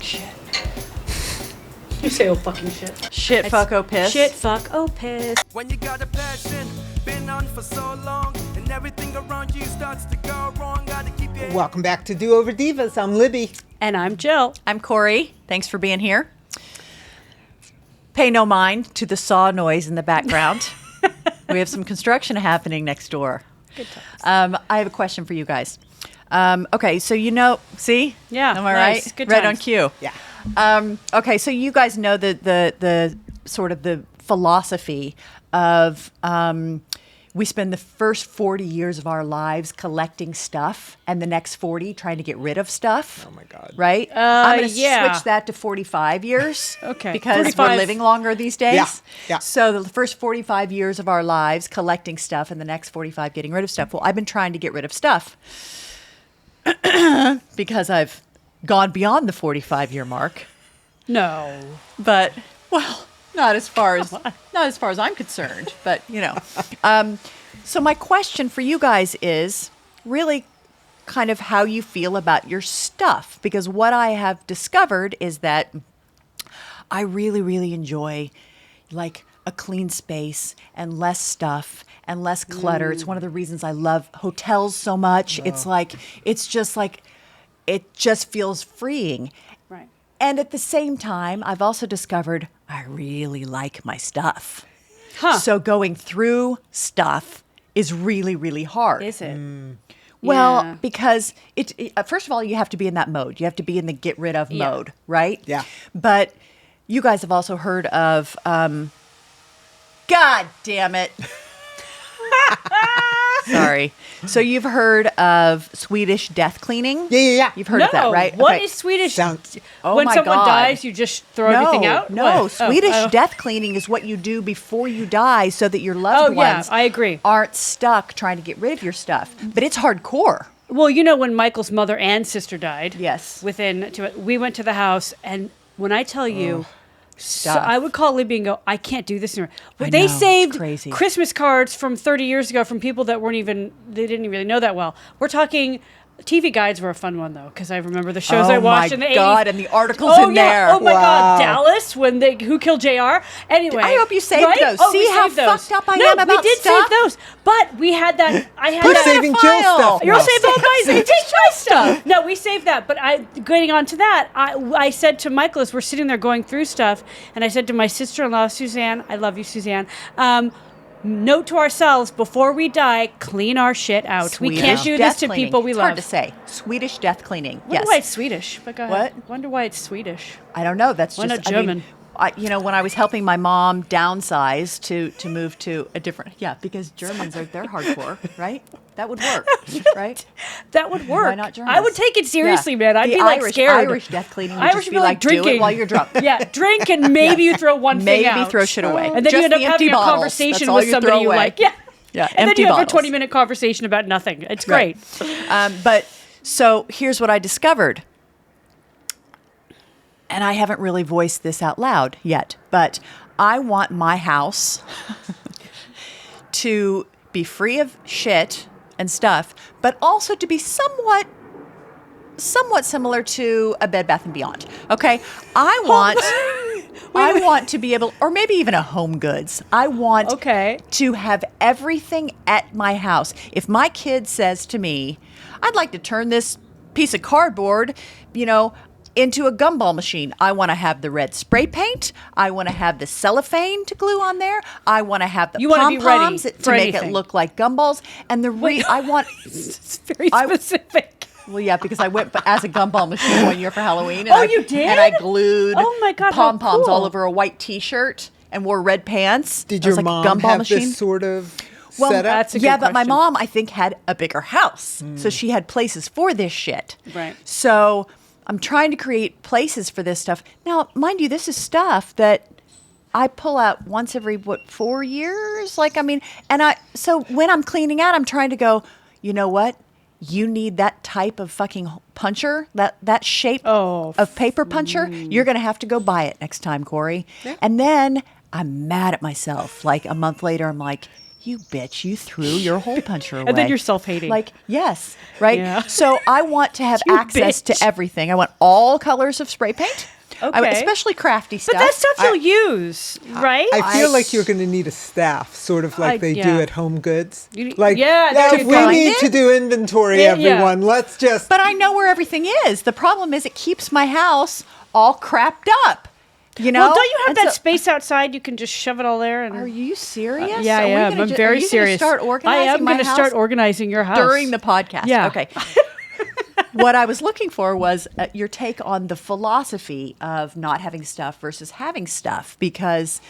shit. You say oh fucking shit. Shit, fuck, oh, piss. Shit, fuck, oh, piss. When you got a passion, been on for so long, and everything around you starts to go wrong, gotta keep your Welcome back to Do Over Divas. I'm Libby. And I'm Jill. I'm Corey. Thanks for being here. Pay no mind to the saw noise in the background. We have some construction happening next door. Good times. I have a question for you guys. Okay, so see? Yeah, Am I nice. right? Good right times. on cue. Yeah. Okay, so you guys know the sort of the philosophy of we spend the first 40 years of our lives collecting stuff and the next 40 trying to get rid of stuff. Oh, my God. Right? I'm going to yeah. switch that to 45 years. Okay. Because 45. we're living longer these days. Yeah, yeah. So the first 45 years of our lives collecting stuff and the next 45 getting rid of stuff. Well, I've been trying to get rid of stuff because I've gone beyond the 45-year mark. No. But, well, not as far as I'm concerned, but so my question for you guys is really kind of how you feel about your stuff, because what I have discovered is that I really, really enjoy like a clean space and less stuff and less clutter. It's one of the reasons I love hotels so much. It just feels freeing. Right. And at the same time, I've also discovered I really like my stuff. Huh. So going through stuff is really, really hard. Is it? Well, Yeah. because first of all, you have to be in that mode. You have to be in the get rid of Yeah. mode, right? Yeah. But you guys have also heard of, God damn it. Sorry. So you've heard of Swedish Death Cleaning? Yeah. You've heard of that, right? What Okay. is Swedish? Sounds- Oh when my someone God. dies, you just throw everything out? No, What? Swedish Oh. death cleaning is what you do before you die so that your loved Oh, yeah, ones I agree. aren't stuck trying to get rid of your stuff. But it's hardcore. Well, you know when Michael's mother and sister died? Yes. We went to the house, and when I tell you, so Stuff. I would call Libby and go, I can't do this anymore. But I they know, it's saved crazy. Christmas cards from 30 years ago from people that they didn't really know that well. We're talking, TV guides were a fun one, though, because I remember the shows I watched in the 80s. Oh, my God, and the articles Oh, in yeah. there. Oh, my God. Wow. Dallas, Who Killed JR? Anyway. I hope you saved right? those. Oh, See we how saved those. fucked up I no, am about we did stuff? save those. But we had that. I had You're that. saving file. Jill stuff You're now. saving my stuff. No, we saved that. But getting on to that, I said to Michael as we're sitting there going through stuff, and I said to my sister-in-law, Suzanne, I love you, Suzanne, note to ourselves, before we die, clean our shit out. Swedish we can't do death this to cleaning. people we it's love. hard to say. Swedish death cleaning. Wonder Yes. why it's Swedish. But go ahead. What? Wonder why it's Swedish. I don't know. That's Why just not German? When I was helping my mom downsize to move to a different, because Germans they're hardcore, right? That would work, right? That would work. Why not Germans? I would take it seriously, Yeah. man. I'd The be like scared. Irish death cleaning would Irish just would be like, do drinking it while you're drunk. Yeah, drink and maybe you throw one thing Maybe out. throw shit away. And then Just you end up the empty having a bottles. conversation That's all with you somebody throw you away. like. Yeah. Yeah, And then empty you have a bottles. 20-minute conversation about nothing. It's great. But so here's what I discovered. And I haven't really voiced this out loud yet, but I want my house to be free of shit and stuff, but also to be somewhat similar to a Bed Bath & Beyond. Okay? I want to be able, or maybe even a Home Goods. I want to have everything at my house. If my kid says to me, I'd like to turn this piece of cardboard, into a gumball machine. I want to have the red spray paint. I want to have the cellophane to glue on there. I want to have the pom-poms to make it look like gumballs. And I want... It's very specific. Well, yeah, because I went as a gumball machine one year for Halloween. And you did? And I glued my God, how pom-poms cool. all over a white T-shirt and wore red pants. Did I was your like a mom gumball have machine. this sort of Well, setup? that's a good yeah, but my question. mom, I think, had a bigger house. So she had places for this shit. Right. So I'm trying to create places for this stuff. Now, mind you, this is stuff that I pull out once every, 4 years? So when I'm cleaning out, I'm trying to go, you know what? You need that type of fucking puncher, that shape of paper puncher. You're going to have to go buy it next time, Corey. Yeah. And then I'm mad at myself. Like a month later, I'm like, you bitch, you threw your hole puncher away. And then you're self-hating. Like, yes, right? Yeah. So I want to have You access bitch. to everything. I want all colors of spray paint. Okay. Especially crafty stuff. But that's stuff you'll use, right? I feel like you're going to need a staff, sort of like they do yeah. at Home Goods. You- Like, yeah, yeah, there you we go. need Find to it? do inventory, Yeah, yeah. everyone. Let's just. But I know where everything is. The problem is it keeps my house all crapped up. You know? Well, don't you have And that so- space outside? You can just shove it all there. And Are you serious? yeah, I Are we am. gonna I'm ju- very are you serious. Gonna start organizing I am my going to house start organizing your house during the podcast. Yeah. Okay. What I was looking for was your take on the philosophy of not having stuff versus having stuff, because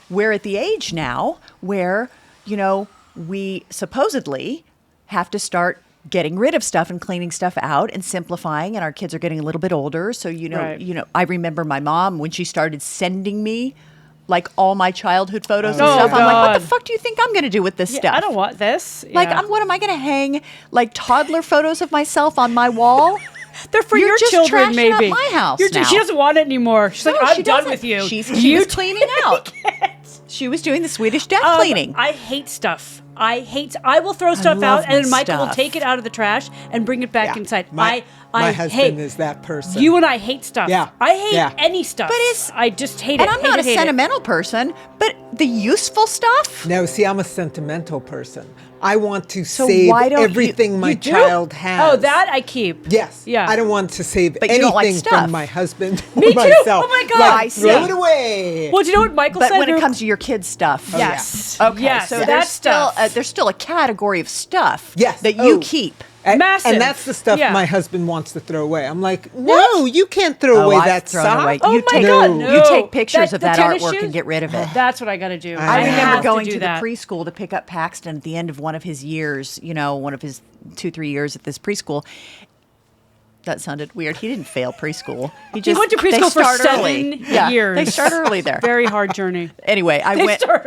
we're at the age now where, you know, we supposedly have to start getting rid of stuff and cleaning stuff out and simplifying, and our kids are getting a little bit older. So, Right. I remember my mom when she started sending me like all my childhood photos and Oh, stuff. I'm like, what God. the fuck do you think I'm going to do with this Yeah, stuff? I don't want this. Like, Yeah. what am I going to hang like toddler photos of myself on my wall? They're for You're your just children, trashing up maybe. my house She now. doesn't want it anymore. She's like, No, I'm she done doesn't. with you. She was cleaning out. She was doing the Swedish Death Cleaning. I hate stuff. I will throw stuff love out, and then my Michael will stuff. take it out of the trash and bring it back Yeah. inside. My I husband hate, is that person. You and I hate stuff. Yeah. I hate Yeah. any stuff. But it's- I just hate and it. I'm hate not it, a hate it. sentimental person, but the useful stuff. No, see, I'm a sentimental person. I want to So save why don't you- everything my you do? child has. Oh, that I keep. Yes. Yeah. I don't want to save But you don't like anything stuff. from my husband Me or too. myself. Oh my God. Like, I throw see. it away. Well, do you know what Michael But said? when it comes to your kids' stuff, Yes. Okay, Yes, so that there's still stuff. there's still a category of stuff Yes. that you Oh. keep. Massive. And that's the stuff Yeah. my husband wants to throw away. I'm like, no, you can't throw away I've that thrown sock. away. Oh you my take, God, You no. take pictures of The that tennis artwork shoes? and get rid of it. That's what I got to do. I I remember have going do to the that. preschool to pick up Paxton at the end of one of his years, one of his 2-3 years at this preschool. That sounded weird. He didn't fail preschool. He just went to they preschool for start 7 early. Yeah, years. They start early there. Very hard journey. Anyway, I went start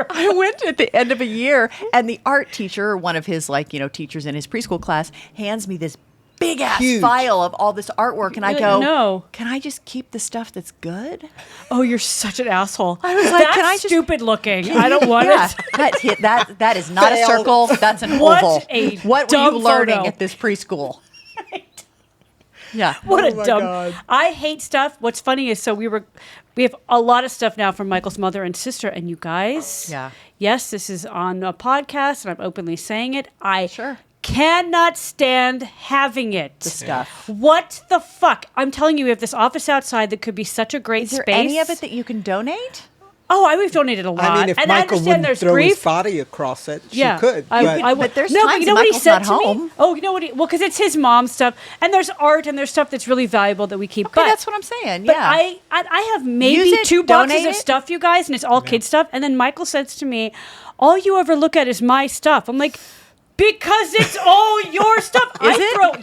at the end of a year, and the art teacher, one of his teachers in his preschool class, hands me this big ass Huge. file of all this artwork, and I You're go, like, "No. Can I just keep the stuff that's good?" Oh, you're such an asshole. I was like, that's can I just- stupid looking. I don't want Yeah, it. that is not a Fail. circle. That's an What oval. a What were you dumb learning photo. at this preschool? Yeah. What Oh a my dumb. God. I hate stuff. What's funny is we have a lot of stuff now from Michael's mother and sister, and you guys. Yeah. Yes, this is on a podcast, and I'm openly saying it. I Sure. cannot stand having it. The stuff. What the fuck? I'm telling you, we have this office outside that could be such a great Is there space. any of it that you can donate? Oh, we've donated a lot. I mean, if and I Michael understand wouldn't there's throw grief. his body across it, she Yeah, could. But there's no, but times you know what he Michael's said not to home. me? Oh, you know what? Well, because it's his mom's stuff, and there's art and there's stuff that's really valuable that we keep. Okay, but that's what I'm saying. But Yeah. I have maybe Use it, 2 boxes donate of it. stuff, you guys, and it's all kid stuff. And then Michael says to me, "All you ever look at is my stuff." I'm like, because it's all your stuff.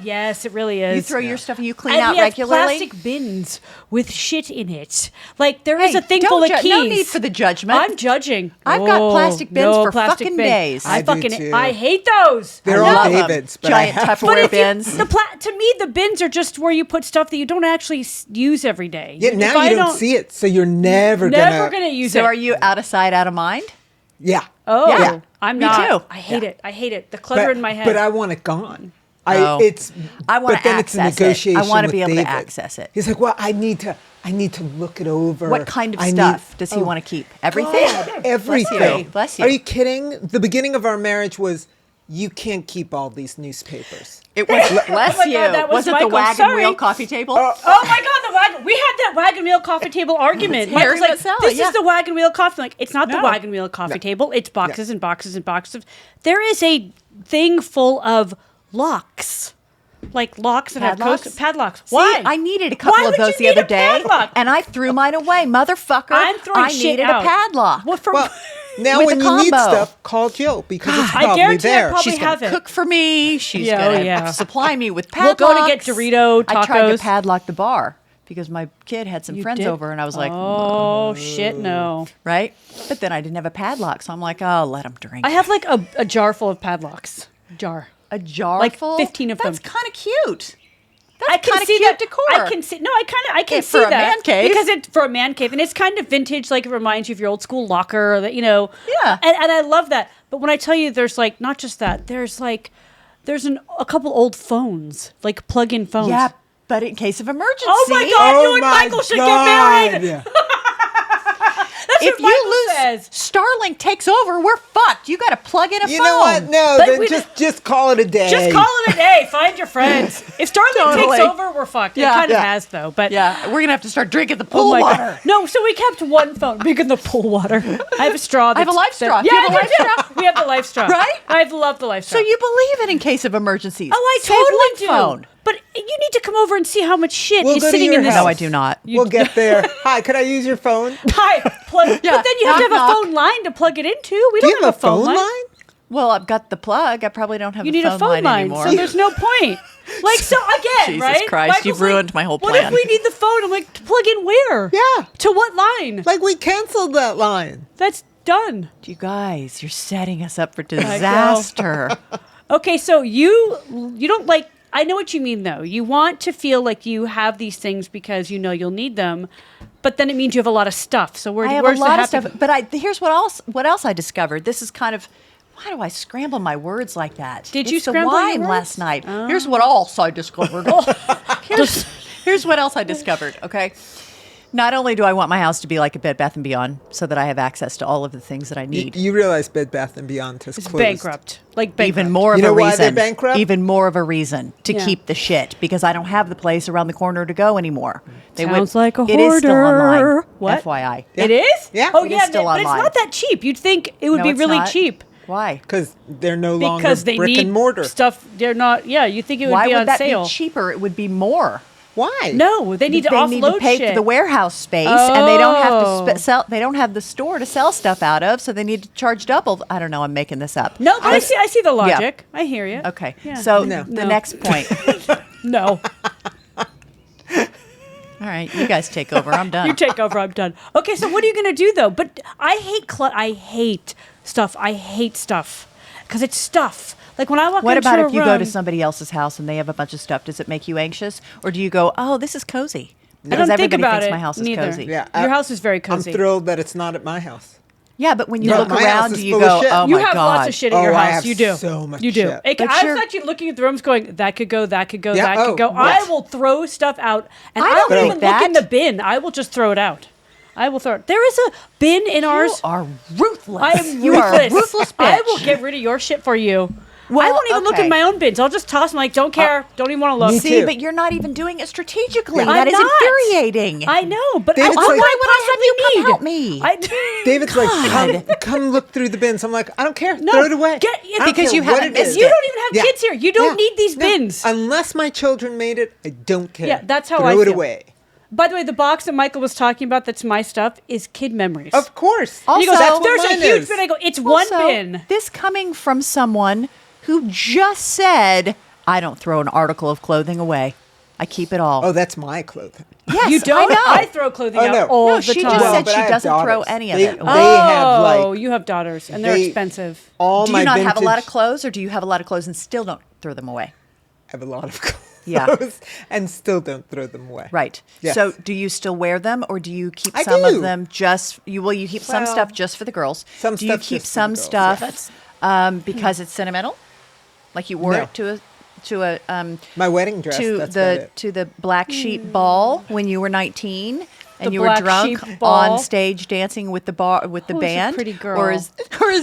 Yes, it really is. You throw your stuff and you clean And out we have regularly. plastic bins with shit in it. Like there is Hey, a thing don't full of ju- keys. no need for the judgment. I'm judging. I've got plastic bins for plastic fucking bins. days. I I do fucking too. I hate those. They're I all love 'em. David's, but I Giant have Tupperware But if bins. to me, the bins are just where you put stuff that you don't actually use every day. Yeah, If now I you don't see it, so you're never gonna use So it. are you out of sight, out of mind? Yeah. Oh, Yeah. I'm Me not. too. I hate it. I hate it. The clutter in my head. But I want it gone. Oh. I wanna But then it's a access it. I negotiation wanna with be able to David. access it. He's like, well, I need to look it over. What kind of I stuff need- does he Oh, want to keep? Everything? God, everything. Bless you. Are you kidding? The beginning of our marriage was, you can't keep all these newspapers. It was bless Oh my you. God, that was it Michael. the wagon Sorry. wheel coffee table? Oh my God, the wagon! We had that wagon wheel coffee table argument. Harry Michael's like, Mazzella, "This yeah. is the wagon wheel coffee." Like, it's not the No. wagon wheel coffee table. It's boxes and boxes and boxes of. There is a thing full of locks, like locks that Padlocks? have padlocks. See, Why? I needed a couple Why of would those you the need other a day, padlock? and I threw mine away, motherfucker. I'm throwing I shit needed out. a padlock. What for? Well, now With when the you need combo. stuff, call Jill because it's I probably guarantee I there. probably She's going have to it. cook for me. She's Yeah, going to oh, yeah. supply me with We'll padlocks. go to get Dorito I tried to tacos. padlock the bar because my kid had some You friends did? over, and I was like, "Oh shit, no!" right? But then I didn't have a padlock, so I'm like, oh, let them drink. I have like a jar full of padlocks. Jar. a jar like full? 15 of That's them. kind of cute. I That's can kind of see cute that decor. I can see. No, I can Yeah, see for a that man cave. because it's for a man cave, and it's kind of vintage. Like it reminds you of your old school locker. That you know. Yeah. And I love that. But when I tell you there's like, not just that, there's a couple old phones, like plug-in phones. Yeah, but in case of emergency. Oh my God, you and Michael should get married. Yeah. That's If what Michael you lose says. Starlink takes over, we're fucked. You got to plug in a phone. You know what? No, But then we- just call it a day. Just call it a day. Find your friends. If Starlink Totally. takes over, we're fucked. Yeah. It kind of Yeah. has though. But Yeah, we're gonna have to start drinking the oh pool my water. God. No, so we kept one phone. We can the pool water. I have a straw. I have a life straw. Yeah, Do you have a I life do. straw? We have the life straw. Right? I love the life So straw. you believe it in case of emergencies? Oh, I Save totally one do. phone. But you need to come over and see how much shit We'll is go to sitting your in this. house. No, I do not. We'll get there. Hi, could I use your phone? Hi, plug. Yeah, But then you have to have knock, a knock. phone line to plug it into. We Do you don't have have a phone line. Well, I've got the plug. I probably don't have You a need phone a phone line line, anymore. so there's no point. Like, so again, Jesus right? Christ, Michael's you've like, ruined my whole What if plan. we need the phone? I'm like, to plug in where? Yeah. To what line? Like we canceled that line. That's done. You guys, you're setting us up for know. disaster. Okay, so you don't like. I know what you mean, though. You want to feel like you have these things because you know you'll need them, but then it means you have a lot of stuff. So I have a where's the lot of happy- stuff, but here's what else I discovered. This is kind of, why do I scramble my words like that? Did you It's the scramble your wine words? last night. Here's what else I discovered. here's what else I discovered. Okay, not only do I want my house to be like a Bed Bath & Beyond, so that I have access to all of the things that I need. You realize Bed Bath & Beyond has It's closed. bankrupt. Like bankrupt. Even more of You know a why they're reason. bankrupt? Even more of a reason to Yeah. keep the shit because I don't have the place around the corner to go anymore. Sounds like a It is still hoarder. online. What? FYI. It is? Yeah. Oh, It yeah, is still but online. it's not that cheap. You'd think it would No, be it's really not. cheap. Why? Because they're no longer Because they brick need and mortar. stuff. They're not. Yeah, you think it would Why be would on that sale? be cheaper? It would be more. Why? No, they need to They offload need to pay shit. for the warehouse space, and they don't have Oh. to sell. They don't have the store to sell stuff out of, so they need to charge double. I don't know. I'm making this up. No, but I see the logic. I hear you. Okay. Yeah. So No. the No. next point. No, All right, you guys take over. I'm done. you take over. I'm done. Okay, so what are you gonna do though? But I hate I hate stuff. I hate stuff because it's stuff. Like when I walk What into about a if you go to room- somebody else's house and they have a bunch of stuff? Does it make you anxious, or do you go, "Oh, this is cozy"? I Because don't think everybody about thinks it. my house is neither. cozy. Yeah, Your house is very cozy. I'm thrilled that it's not at my house. Yeah, but when you No, look my house around, is do you full of go, shit. "Oh You my have god"? lots of shit at your Oh, I house. have You do. so much You do. shit. I But was you're- actually looking at the rooms, going, "That could go. That could go. Yeah, that could go." oh, I yes. will throw stuff out, and I I don't don't think even look in that. the bin. I will just throw it out. I will throw it. There is a bin in You ours. are ruthless. I am You are a ruthless. ruthless bitch. I will get rid of your shit for you. I Well, won't even look okay. in my own bins. I'll just toss them. Like, don't care. Don't even want to look. Me See, too. but you're not even doing it strategically. I'm That is not. infuriating. I know, but David's I like- what Why would I have you possibly come help need? me? David's like, God. come look through the bins. I'm like, I don't care. No, Throw it away. get- I don't because care you what haven't it is. missed You it. don't even have Yeah. kids here. You don't Yeah. need these No. bins. Unless my children made it, I don't care. Yeah, that's how Throw I it feel. away. By the way, the box that Michael was talking about that's my stuff is kid memories. Of course. Also- He goes, That's what there's a mine huge is. bin. I go, it's one Also, bin. This coming from someone who just said, "I don't throw an article of clothing away. I keep it all." Oh, that's my clothing. yes, You don't? I know. I throw clothing Oh, out no. all No, the she time. just said but she I have doesn't throw daughters. any of They- it. They have Oh, like you have daughters, and they're they- expensive. all Do my you not vintage. have a lot of clothes, or do you have a lot of clothes and still don't throw them away? I have a lot of clothes. Yeah. And still don't throw them away. Right. Yes. So, do you still wear them, or do you keep I some do. of them just? You keep some Well, stuff just for the girls. some do you stuff keep just for the some girls, stuff yeah. because it's sentimental? Like you wore No. it to a My wedding dress. to that's about the it. to the black sheep ball when you were 19 and The you were black drunk sheep ball? on stage dancing with the Who's a band. pretty girl? Or is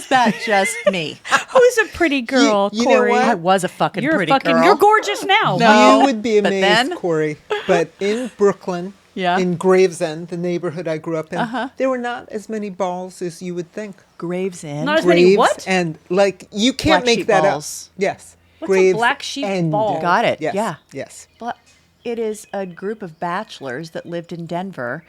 that just me? Who's a pretty girl, you know Corey? what? I was a fucking You're pretty fucking. girl. You're gorgeous now. No. You would be but amazed, then- Corey. But in Brooklyn, Yeah. in Gravesend, the neighborhood I grew up in, there were not as many balls as you would think. Gravesend. Not as many what? And like you can't Black make sheep that balls. up. Yes. What's a black sheep Gravesend. ball? Got it. Yes. Yeah. Yes. But it is a group of bachelors that lived in Denver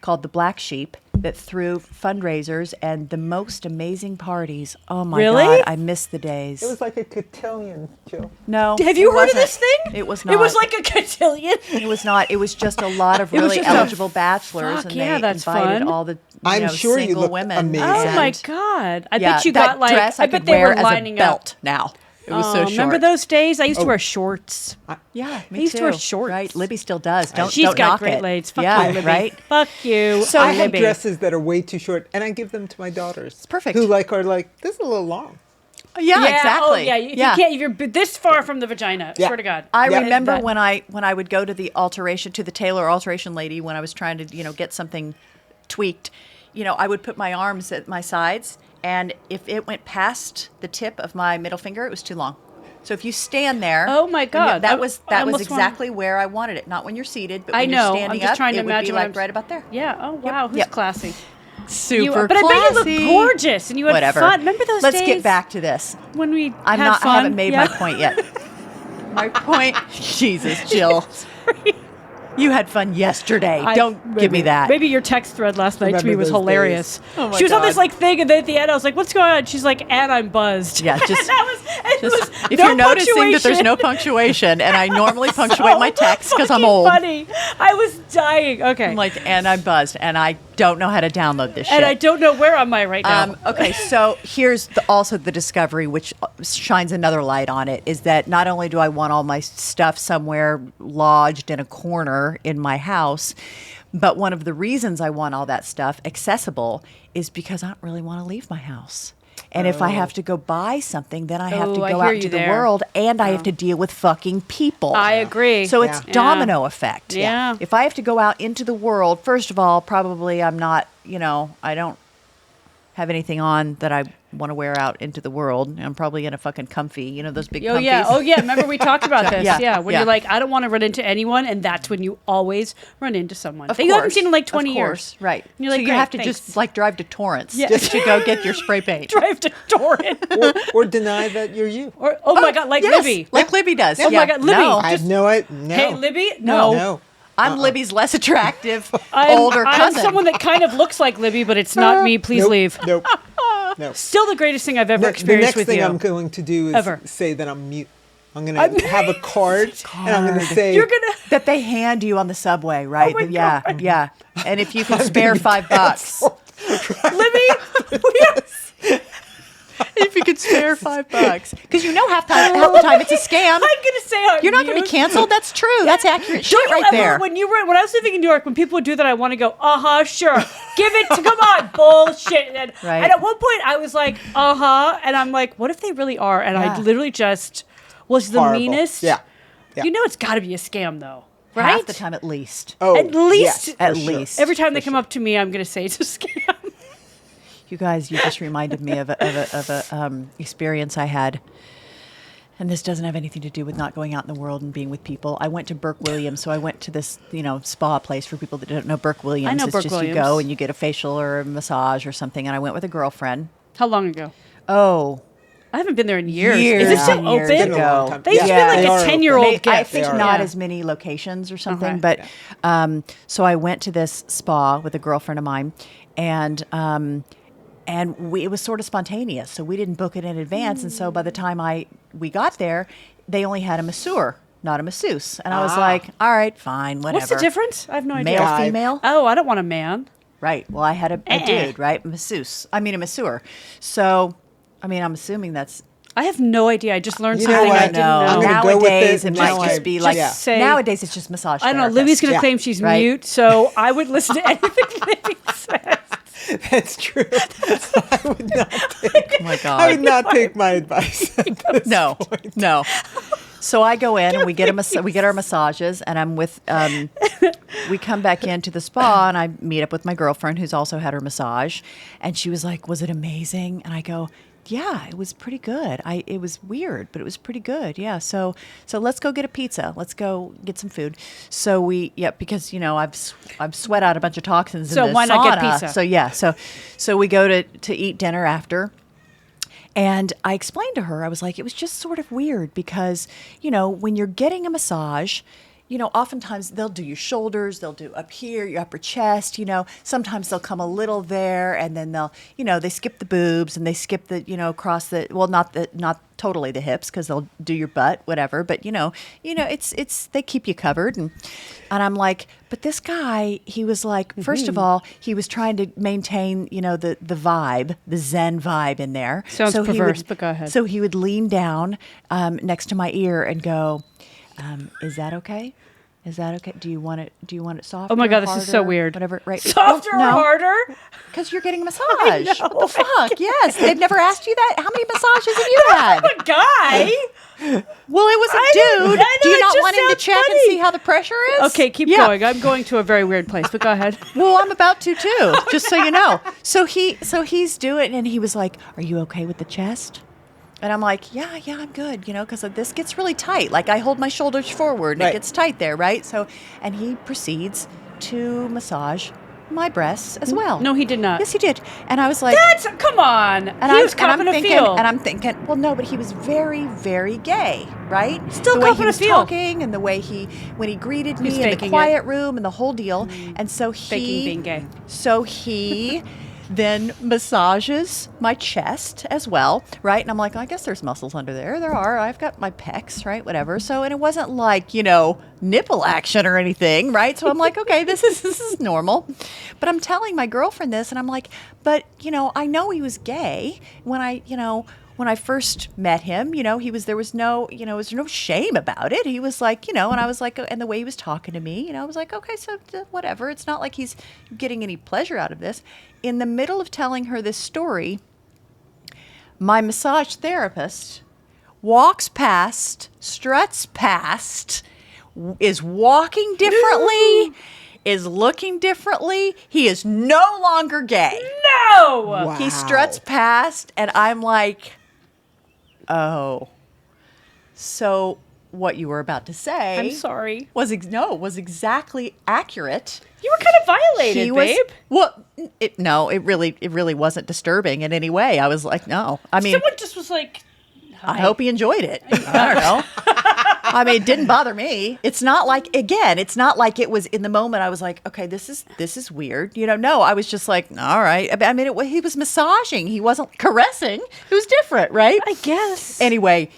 called the Black Sheep that threw fundraisers and the most amazing parties. Oh my Really? God, I miss the days. It was like a cotillion, Jill. No. Have you it heard of wasn't. this thing? It was not. It was like a cotillion. It was not. It was just a lot of It was really just a- eligible bachelors, Fuck and yeah, they that's invited fun. all the I'm sure you single look women. amazing. Oh my and- God! I Yeah, bet you that got like. dress I I bet could they wear were as a lining belt up. now. It was so short. Remember those days? I used to wear shorts. Yeah, me I used too. to wear shorts. Right, Libby still does. She's don't got knock great it. legs. Fuck yeah, you, Libby. right. Fuck you. So I have Libby. dresses that are way too short, and I give them to my daughters. It's perfect. Who are like, this is a little long. Yeah, exactly. Oh, yeah. If you can't, if you're this far from the vagina, Yeah. swear to God. I Yeah. remember when I would go to the tailor alteration lady when I was trying to get something tweaked. I would put my arms at my sides, and if it went past the tip of my middle finger, it was too long. So if you stand there, Oh my God. that was I almost exactly where I wanted it. Not when you're seated, but I when know. you're I'm standing just up, trying to it would imagine be what like I'm- right about there. Yeah. Oh, wow. Who's Yep. classy? Super But I bet you classy. look gorgeous, and you had Whatever. fun. Remember those Let's days? get back to this. When we I had fun? haven't made my point yet. My point. Jesus, Jill. You had fun yesterday. Don't give me that. Maybe your text thread last night to me Remember was those hilarious. days. Oh my she was on God. this thing, and then at the end, I was like, "What's going on?" She's like, "And I'm buzzed." Yeah, just- it was If no you're noticing that there's no punctuation. punctuation, and I normally punctuate my texts because I'm fucking old. Funny. I was dying. Okay. I'm like, and I'm buzzed, and I don't know how to download this shit. and I don't know where am I right now. Okay, so here's also the discovery, which shines another light on it, is that not only do I want all my stuff somewhere lodged in a corner in my house, but one of the reasons I want all that stuff accessible is because I don't really want to leave my house. And if I have to go buy something, then I have to Oh, I go hear out you into the there. world, and I have to deal with fucking people. I agree. So it's Yeah. domino effect. Yeah. If I have to go out into the world, first of all, probably I'm not, I don't have anything on that I want to wear out into the world. I'm probably in a fucking comfy, those big Oh comfies. yeah, oh yeah. Remember we talked about this. Yeah, When yeah. you're like, I don't want to run into anyone, and that's when you always run into someone Of that you haven't course. seen in like 20 Of years. course, right. And you're like, so you "Great, have to thanks." just drive to Torrance Yeah. just to go get your spray paint. drive to Torrance. Or deny that you're you. Or oh my God, like Yes, Libby. like Libby does. Oh my God, Libby. No, I have no idea. No. Hey Libby, No. I'm Libby's less attractive I'm, older I'm cousin. someone that kind of looks like Libby, but it's not me. Please Nope. leave. Nope. No. Still the greatest thing I've ever The experienced next with thing you. I'm going to do is Ever. say that I'm mute. I'm going to have a card, and I'm going to say, You're gonna. that they hand you on the subway, right? my yeah, God. yeah. And if you can spare $5, Libby, yes. if you could spare $5, because half the time it's a scam. I'm gonna say You're not going to be canceled. That's true. That's accurate shit Don't you right ever, there. when I was living in New York, when people would do that, I want to go, sure, give it to, come on, bullshit. And, Right. and at one point, I was like, and I'm like, what if they really are? And Yeah. I literally just was the horrible. meanest. Yeah. Yeah. It's got to be a scam, though, right? Half the time at least. oh, At least- yes, At for sure. least. Every time they come up to me, I'm going to say it's a scam. You guys, you just reminded me of a experience I had. And this doesn't have anything to do with not going out in the world and being with people. I went to Burke Williams, so I went to this, spa place for people that don't know Burke Williams. I know it's Burke just Williams. you go and you get a facial or a massage or something. And I went with a girlfriend. How long ago? Oh, I haven't been there in years. years Is it still and years open? Been a long ago. time. They used to Yeah. be They like are a open. 10-year-old I gift. think They are. not Yeah. as many locations or something, Okay. but so I went to this spa with a girlfriend of mine, and it was sort of spontaneous, so we didn't book it in advance, and so by the time we got there, they only had a masseur, not a masseuse, and I was like, all right, fine, whatever. What's the difference? I have no idea. Male, Guy. female? Oh, I don't want a man. Right. Well, I had a dude, right? A masseur. So, I'm assuming that's. I have no idea. I just learned You know something what? I didn't No. know. I'm gonna go with Nowadays, it it might until just I- be like. Yeah. say- Nowadays, it's just massage. I don't know. therapist. Libby's going to Yeah. claim she's Right. mute, so I would listen to anything Libby says. That's true. I would not take. Oh my God. I would not take my advice. at this No, point. no. So I go in and we get we get our massages, and I'm with. We come back into the spa, and I meet up with my girlfriend who's also had her massage, and she was like, "Was it amazing?" And I go, "Yeah, it was pretty good. It was weird, but it was pretty good. Yeah. So let's go get a pizza. Let's go get some food." So because I've sweat out a bunch of toxins. So in the why not get sauna. pizza? So yeah. So we go to eat dinner after. And I explained to her, I was like, it was just sort of weird because, when you're getting a massage, oftentimes they'll do your shoulders, they'll do up here, your upper chest, sometimes they'll come a little there and then they'll, they skip the boobs and they skip the, across not totally the hips because they'll do your butt, whatever. But, it's they keep you covered. And I'm like, but this guy, he was like, first of all, he was trying to maintain, the vibe, the Zen vibe in there. Sounds so perverse, but go ahead. So he would lean down next to my ear and go, is that okay? Is that okay? Do you want it softer? Oh my God, or this is harder, so weird. Whatever, right? Softer or harder? Because you're getting a massage. What the fuck? Yes. They've never asked you that? How many massages have you had? A guy? Well, it was a dude. Do you not want him to check and see how the pressure is? Okay, keep going. I'm going to a very weird place, but go ahead. Well, I'm about to too, just so you know. So he's doing, and he was like, "Are you okay with the chest?" And I'm like, yeah, I'm good, because this gets really tight. Like I hold my shoulders forward and it gets tight there, right? So, and he proceeds to massage my breasts as well. No, he did not. Yes, he did. And I was like, Come on. And He was copping a feel. And I'm thinking, well, no, but he was very, very gay, right? Still the way copping he a was feel. talking and the way when he greeted me He's in the faking quiet room and the whole deal. And so Faking being gay. So he then massages my chest as well, right? And I'm like, I guess there's muscles under there. There are. I've got my pecs, right? Whatever. So, and it wasn't like, nipple action or anything, right? So I'm like, okay, this is normal. But I'm telling my girlfriend this, and I'm like, but, I know he was gay when I first met him, there was no shame about it. He was like, and I was like, and the way he was talking to me, I was like, okay, so whatever. It's not like he's getting any pleasure out of this. In the middle of telling her this story, my massage therapist walks past, struts past, is walking differently, is looking differently. He is no longer gay. No! Wow. He struts past, and I'm like, oh. So what you were about to say I'm sorry. was exactly accurate. You were kind of violated, babe. Well, it really wasn't disturbing in any way. I was like, no. I mean, Someone just was like, I hope he enjoyed it. I don't know. I mean, it didn't bother me. It's not like it was in the moment. I was like, okay, this is weird. No, I was just like, all right. I mean, he was massaging. He wasn't caressing. It was different, right? I guess. Anyway,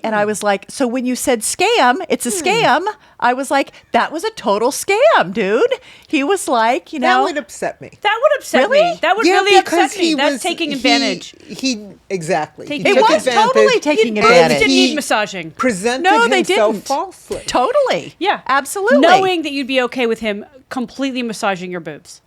and I was like, so when you said scam, it's a scam. I was like, that was a total scam, dude. He was like, That would upset me. That would upset Really? me. That would Yeah, really because upset me. he That's was- taking advantage. He exactly. Taking He It took was advantage. totally taking Boobs advantage. didn't He need massaging. Presented No, they himself didn't. falsely. Totally. Yeah. Absolutely. Knowing that you'd be okay with him completely massaging your boobs.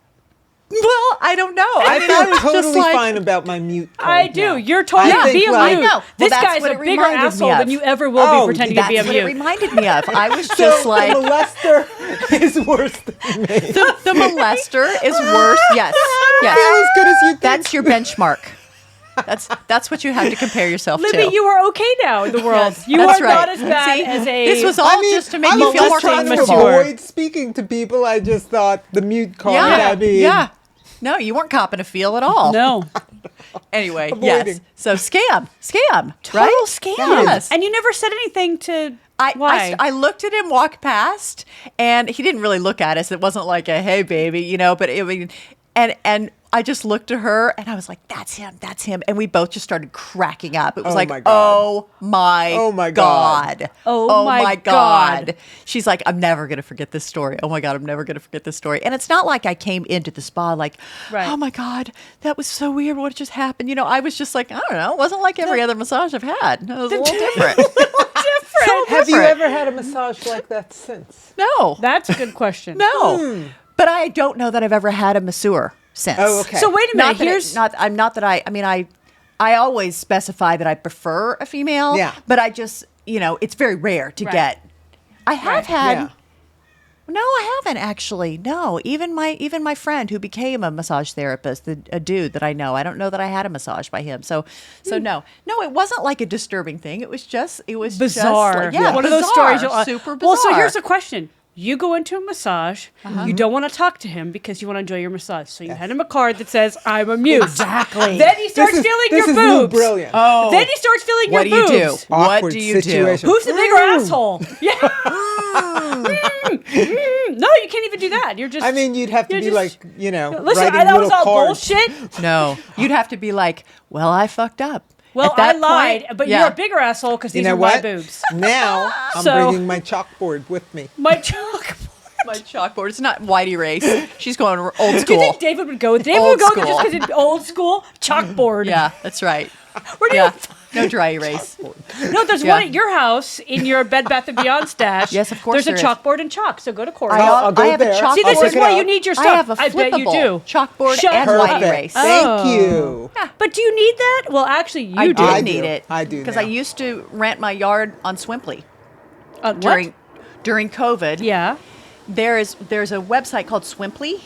Well, I don't know. I mean, feel was just totally like, fine about my mute card I do. now. You're totally I think, be a like- mute. I know. Well, This that's guy's what a it bigger reminded me asshole of. than you ever will be Oh, pretending to be a That's what it mute. reminded me of. I was So just like, the molester is worse than me. the molester is worse. Yes. Feel Yes. as good as you think. That's your benchmark. That's what you have to compare yourself to. Libby, you are okay now in the world. Yes, You that's are right. not as bad See, as a. this was all just to make I you was feel more just trying to comfortable. avoid speaking to people. I just thought the mute card. Yeah. I mean, Yeah. No, you weren't copping a feel at all. No. Anyway, Avoiding. yes. So scam, Total right? scam. Yes. And you never said anything to. Why? I looked at him walk past, and he didn't really look at us. It wasn't like a hey baby, but I mean, and I just looked at her, and I was like, that's him, and we both just started cracking up. It was Oh like, my God. oh my Oh my God. God, Oh my God. She's like, I'm never gonna forget this story. Oh my God, I'm never gonna forget this story. And it's not like I came into the spa like, Right. oh my God, that was so weird. What just happened? I was just like, I don't know. It wasn't like every other massage I've had. It was a little different. Have you ever had a massage like that since? No. That's a good question. No, but I don't know that I've ever had a masseur since. Oh, okay. So wait a minute. I always specify that I prefer a female. Yeah. But I just, it's very rare to Right. get. I have had. Yeah. No, I haven't actually. No, even my friend who became a massage therapist, a dude that I know. I don't know that I had a massage by him. So no, it wasn't like a disturbing thing. It was Bizarre. Just like, yeah, One of those bizarre, stories. super bizarre. Well, so here's a question. You go into a massage. You don't want to talk to him because you want to enjoy your massage. So you hand him a card that says, I'm a mute. Exactly. Then he starts feeling your boobs. New brilliant. Oh. Then he starts feeling What do your you do? boobs. What Awkward do you situation. Who's the bigger asshole? Yeah. No, you can't even do that. You're just. I mean, you'd have to you're be just- like, you know, Listen, writing that was little all cards. bullshit. do? No. You'd have to be like, well, I fucked up. Well, At that I lied, point- but yeah. you're a bigger asshole because You these know are what? my boobs. Now I'm So- bringing my chalkboard with me. My chalkboard. My chalkboard. It's not white erase. She's going old school. Do you think David would go with David Old would go there school. just because it's old school chalkboard? Yeah, that's right. Where do you? Yeah. No dry erase. No, there's Yeah. one at your house in your Bed Bath and Beyond stash. Yes, of course There's there a is. chalkboard and chalk. So go to Corey. I'll go I have there. a chalkboard. See, this I'll is pick it why up. you need your stuff. I have a bet you flippable do. chalkboard Shut and up. white Perfect. erase. Thank you. But do you need that? Well, actually, you I do. do I need do. it. I do because now. I used to rent my yard on Swimply What? during COVID. Yeah. There's a website called Swimply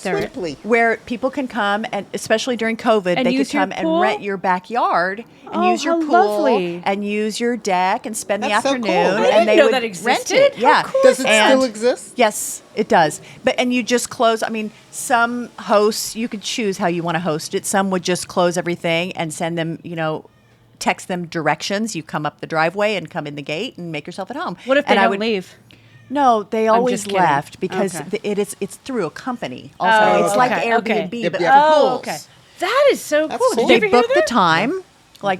There. Swiftly. where people can come, and especially during COVID, And they use could your come and pool? rent your backyard and Oh, use your how pool lovely. and use your deck and spend That's the so cool. afternoon. I didn't and they know would that rent existed. it. How Yeah. cool Does it And- still exist? Yes, it does. And you just close. I mean, some hosts, you could choose how you want to host it. Some would just close everything and send them, text them directions. You come up the driveway and come in the gate and make yourself at home. What if they And I don't would leave? No, they always just kidding. left because Okay. it's through a company. Also, Oh, it's like okay, Airbnb, okay. but Yep, for yep. pools. Oh, okay. That is so That's cool. cool. Did you They ever hear book the that? time, like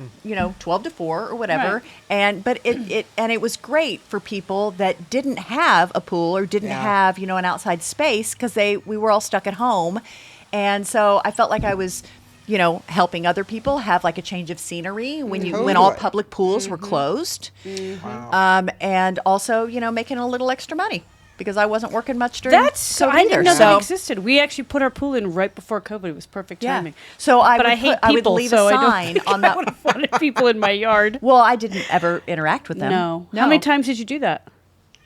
12 to 4 or whatever, Right. but it was great for people that didn't have a pool or didn't Yeah. have an outside space because we were all stuck at home, and so I felt like I was helping other people have like a change of scenery when all Totally. public pools were closed, Wow. and also making a little extra money because I wasn't working much during That's COVID I didn't either. know So- that existed. We actually put our pool in right before COVID. It was perfect Yeah. timing. So I but would I hate I would people, leave so a I don't sign think on I that. would have wanted people in my yard. Well, I didn't ever interact with them. No. How many times did you do that?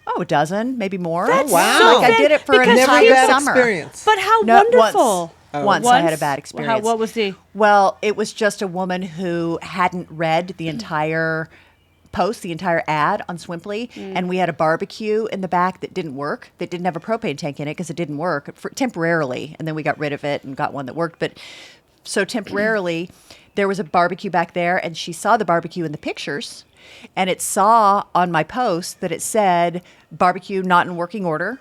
Oh, a dozen, maybe more. That's wow. so Like I did it for an because Never entire bad summer. experience. But how No, wonderful. Once I had a bad experience. What was the? Well, it was just a woman who hadn't read the entire post, the entire ad on Swimply, and we had a barbecue in the back that didn't work, that didn't have a propane tank in it because it didn't work temporarily, and then we got rid of it and got one that worked. But so temporarily, there was a barbecue back there, and she saw the barbecue in the pictures, and it saw on my post that it said barbecue not in working order.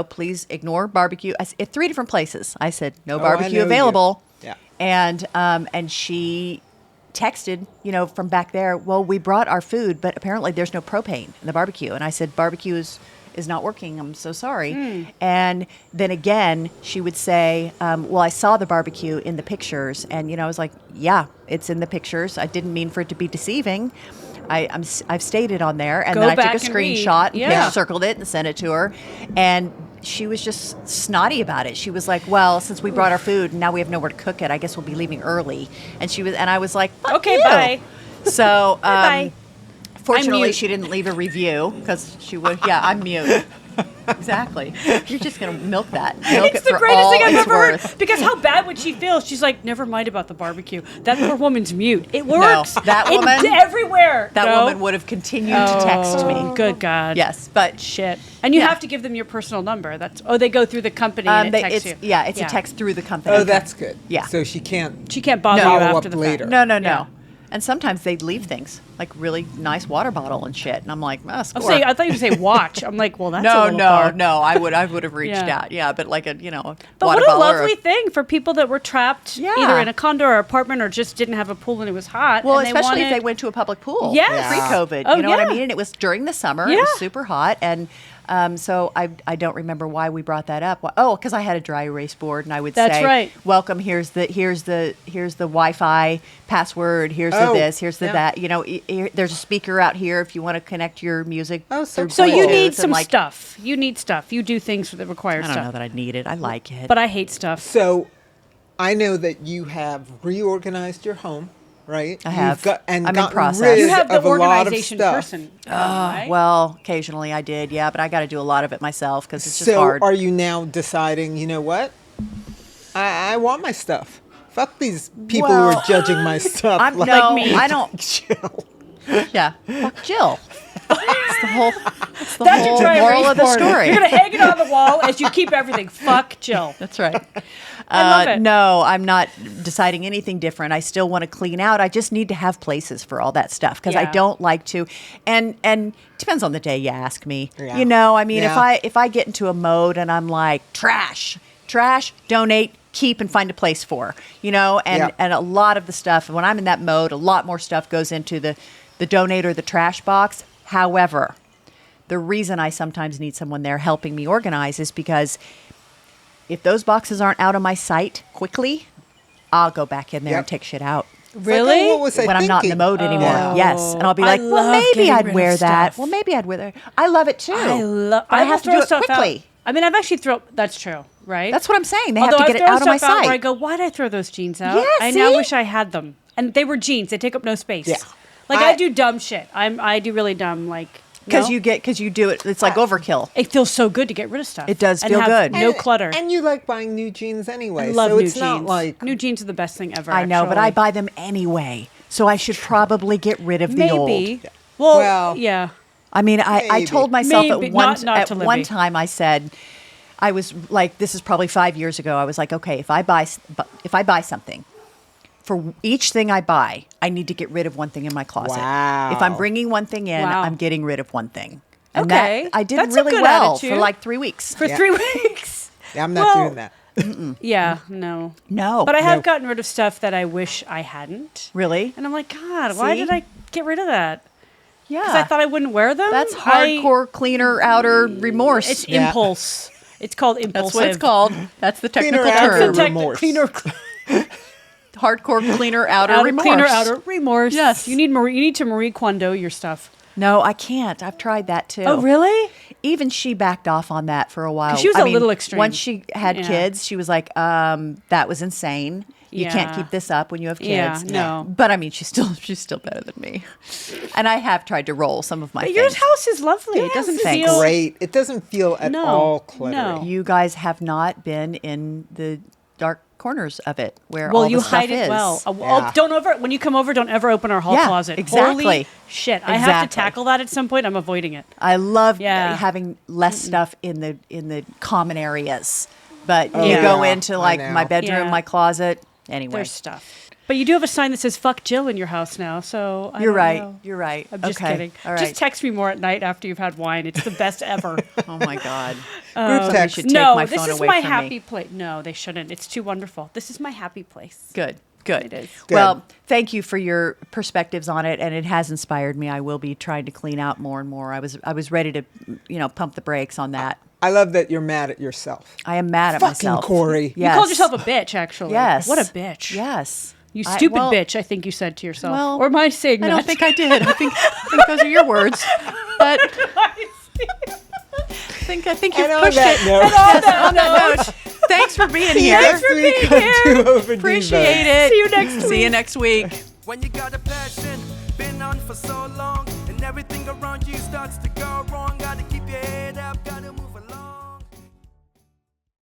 Please ignore barbecue. At 3 different places, I said no I barbecue know you. available. Yeah. And she texted, from back there, well, we brought our food, but apparently there's no propane in the barbecue. And I said, barbecue is not working. I'm so sorry. And then again, she would say, well, I saw the barbecue in the pictures. And, I was like, yeah, it's in the pictures. I didn't mean for it to be deceiving. I've stated on there. And Go then I took back a and read. screenshot and Yeah. circled it and sent it to her. And she was just snotty about it. She was like, well, since we brought our food and now we have nowhere to cook it, I guess we'll be leaving early. And I was like, fuck Okay, you. bye. So, Bye. fortunately, mute. she didn't leave a review because she would. Yeah, I'm mute. Exactly. You're just gonna milk that. Milk It's it the for greatest all thing I've it's ever heard. worth. Because how bad would she feel? She's like, never mind about the barbecue. That poor woman's mute. It works. that It- woman- everywhere. That No? woman would have continued to text me. Good God. Yes, but Shit. And you Yeah. have to give them your personal number. They go through the company and it texts it's you. it's a text through the company. Oh, that's good. Yeah. So she can't. She can't bother No. you Follow after up the later. fact. No. Yeah. And sometimes they'd leave things like really nice water bottle and shit, and I'm like, oh, I score. thought you would say watch. I'm like, well, that's a no, little far. no. I would have reached Yeah. out. Yeah, but like a But water what a bottle or lovely thing for people that were trapped Yeah. either in a condo or apartment or just didn't have a pool and it was hot. Well, and especially if wanted- they went to a public pool. Yes. Pre-COVID. Oh, You know what yeah. I mean? And it was during the summer. It Yeah. was super hot. And so I don't remember why we brought that up. Oh, because I had a dry erase board and I would That's say, right. welcome, here's the Wi-Fi password, here's the Oh, this, here's the yeah. that. There's a speaker out here if you want to connect your music. Oh, so through So you Bluetooth need and, some like, stuff. You need stuff. You do things that require I don't stuff. know that I need it. I like it. But I hate stuff. So, I know that you have reorganized your home, right? I have. And I'm in gotten process. rid You have the of a lot of organization stuff. person. right? well, occasionally I did, yeah, but I got to do a lot of it myself because it's just So, hard. are you now deciding? You know what? I want my stuff. Fuck these people who Well, are judging my stuff. I'm, like no, me. I don't. Jill. Yeah, fuck Jill. It's the whole, it's the That's your whole dry moral erase of the board. story. You're going to hang it on the wall as you keep everything. Fuck Jill. That's right. I love it. No, I'm not deciding anything different. I still want to clean out. I just need to have places for all that stuff because I Yeah. don't like to. And depends on the day. You ask me. Yeah. You know, I mean, Yeah. if I get into a mode and I'm like trash, donate, keep, and find a place for. You know, Yeah. and a lot of the stuff when I'm in that mode, a lot more stuff goes into the donate or the trash box. However, the reason I sometimes need someone there helping me organize is because if those boxes aren't out of my sight quickly, I'll go back in there Yep. and take shit out. Really? What was I When I'm not in the thinking? mode anymore. Yeah. Yes. And I'll be I like, well, love maybe getting I'd rid of wear that. stuff. Well, maybe I'd wear that. I love it too. But I have to do it stuff quickly. out. I mean, I've actually thrown. That's true, right? That's what I'm saying. They Although have to I've get it thrown out of my stuff out where I sight. go, why'd I throw those jeans out? Yeah, I now see? wish I had them. And they were jeans. They take up no space. Yeah. Like I I do dumb shit. I do really dumb. Like Because no? you do it. It's like overkill. It feels so good to get rid of stuff. It does and feel have good. No clutter. And you like buying new jeans anyway. I love so new it's jeans. not like New jeans are the best thing ever. I know, but I actually. buy them anyway. So I should probably get rid of the old. Maybe. Well, Well, yeah. I mean, I Maybe. told myself Maybe. at one Not to at one Libby. time I said I was like, this is probably 5 years ago. I was like, okay, if I buy something, for each thing I buy, I need to get rid of one thing in my closet. Wow. If I'm bringing one thing in, Wow. I'm getting rid of one thing. And Okay. that I did That's a really good well attitude. for like 3 weeks. For Yeah. 3 weeks. Yeah, I'm not Well, doing that. Yeah, no. No. But I have No. gotten rid of stuff that I wish I hadn't. Really? And I'm like, God, why See? did I get rid of that? Yeah. Because I thought I wouldn't wear them. That's hardcore cleaner outer remorse. It's Yeah. impulse. It's called impulsive. That's what it's called. That's the technical Cleaner outer term. remorse. Hardcore cleaner outer remorse. Cleaner outer remorse. Yes. You need to Marie Kondo your stuff. No, I can't. I've tried that too. Oh, really? Even she backed off on that for a while. She was a little extreme. Once she had Yeah. kids, she was like, that was insane. You can't Yeah. keep this up when you have Yeah, kids. no. But I mean, she's still better than me. And I have tried to roll some of my But things. your house is lovely. It doesn't Thanks. feel Great. It doesn't feel at No, all cluttery. no. You guys have not been in the dark corners of it where Well, all you the stuff hide it is. well. Yeah. When you come over, don't ever open our hall Yeah, closet. exactly. Holy shit! I have to Exactly. tackle that at some point. I'm avoiding it. I love Yeah. having less stuff in the common areas. But you Yeah. go into I like know. my bedroom, Yeah. my closet. Anyway, There's stuff. But you do have a sign that says "fuck Jill" in your house now. So I you're don't right. know. You're right. I'm just Okay. kidding. All right. Just text me more at night after you've had wine. It's the best ever. Oh my God. Group Somebody text. should take No, my this phone is away my from happy me. place. No, they shouldn't. It's too wonderful. This is my happy place. Good. Good. It is. Good. Well, thank you for your perspectives on it, and it has inspired me. I will be trying to clean out more and more. I was ready to, pump the brakes on that. I love that you're mad at yourself. I am mad at Fucking myself. Corey. Yes. You called yourself a bitch, actually. Yes. What a bitch. Yes. You I- stupid well, bitch, I think you said to yourself. Well, or am I saying I that? don't think I did. I think those are your words. But I think you've And on pushed that it. note- And on that note, thanks for being here. Next week on Two Over Appreciate Divas. it. See you next week. See you next week. When you got a passion, been on for so long, and everything around you starts to go wrong, gotta keep your head up, gotta move along.